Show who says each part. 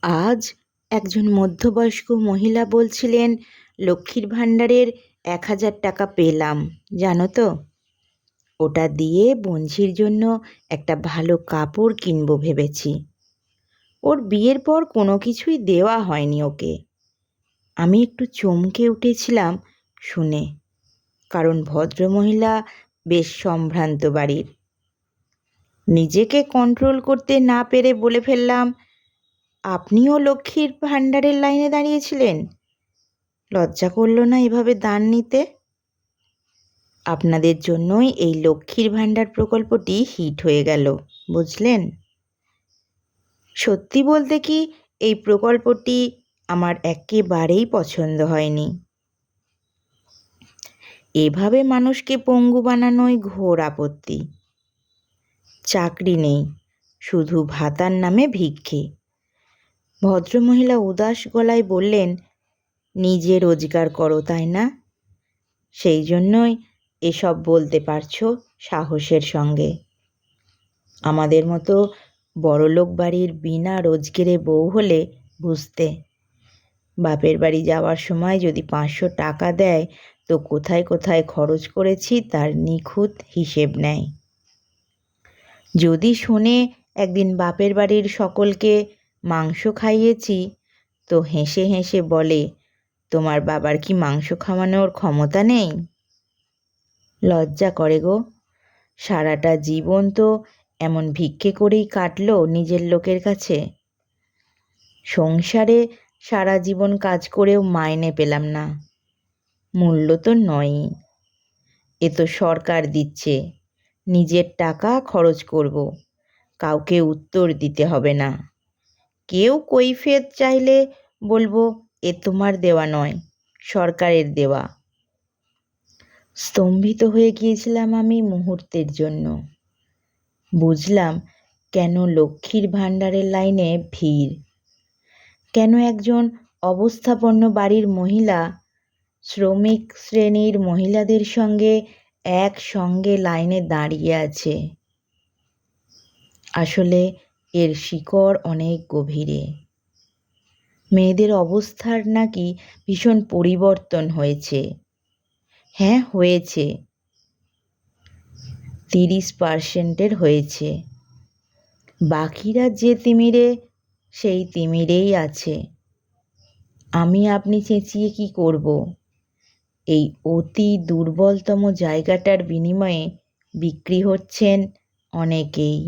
Speaker 1: আজ একজন মধ্যবয়স্ক মহিলা বলছিলেন, লক্ষ্মীর ভাণ্ডারের ১,০০০ টাকা পেলাম, জানো তো। ওটা দিয়ে বঞ্ঝির জন্য একটা ভালো কাপড় কিনবো ভেবেছি। ওর বিয়ের পর কোনো কিছুই দেওয়া হয়নি ওকে। আমি একটু চমকে উঠেছিলাম শুনে, কারণ ভদ্রমহিলা বেশ সম্ভ্রান্ত বাড়ির। নিজেকে কন্ট্রোল করতে না পেরে বলে ফেললাম, আপনিও লক্ষ্মীর ভাণ্ডারের লাইনে দাঁড়িয়েছিলেন? লজ্জা করল না এভাবে দান নিতে? আপনাদের জন্যই এই লক্ষ্মীর ভাণ্ডার প্রকল্পটি হিট হয়ে গেল, বুঝলেন। সত্যি বলতে কি, এই প্রকল্পটি আমার একেবারেই পছন্দ হয়নি। এভাবে মানুষকে পঙ্গু বানানোই ঘোর আপত্তি। চাকরি নেই, শুধু ভাতার নামে ভিক্ষে। ভদ্রমহিলা উদাস গলায় বললেন, নিজে রোজগার করো, তাই না? সেই জন্যই এসব বলতে পারছো সাহসের সঙ্গে। আমাদের মতো বড়লোক বাড়ির বিনা রোজগারে বউ হলে বুঝতে, বাপের বাড়ি যাওয়ার সময় যদি ৫০০ টাকা দেয় তো কোথায় কোথায় খরচ করেছি তার নিখুঁত হিসেব নেয়। যদি শোনে একদিন বাপের বাড়ির সকলকে মাংস খাইয়েছি, তো হেসে হেসে বলে, তোমার বাবার কি মাংস খাওয়ানোর ক্ষমতা নেই? লজ্জা করে গো। সারাটা জীবন তো এমন ভিক্ষে করেই কাটলো নিজের লোকের কাছে। সংসারে সারা জীবন কাজ করেও মাইনে পেলাম না, মূল্য তো নয়ই। এ তো সরকার দিচ্ছে, নিজের টাকা খরচ করব, কাউকে উত্তর দিতে হবে না। কেউ কৈফিয়ত চাইলে বলবো, এ তোমার দেওয়া নয়, সরকারের দেওয়া। স্তম্ভিত হয়ে গিয়েছিলাম আমি মুহূর্তের জন্য। বুঝলাম কেন লক্ষ্মীর ভাণ্ডারের লাইনে ভিড়, কেন একজন অবস্থাপন্ন বাড়ির মহিলা শ্রমিক শ্রেণীর মহিলাদের সঙ্গে একসঙ্গে লাইনে দাঁড়িয়ে আছে। আসলে এর শিকড় অনেক গভীরে। মেয়েদের অবস্থার নাকি ভীষণ পরিবর্তন হয়েছে। হ্যাঁ, হয়েছে, ৩০% হয়েছে। বাকিরা যে তিমিরে সেই তিমিরেই আছে। আমি আপনি চেঁচিয়ে কি করব? এই অতি দুর্বলতম জায়গাটার বিনিময়ে বিক্রি হচ্ছেন অনেকেই।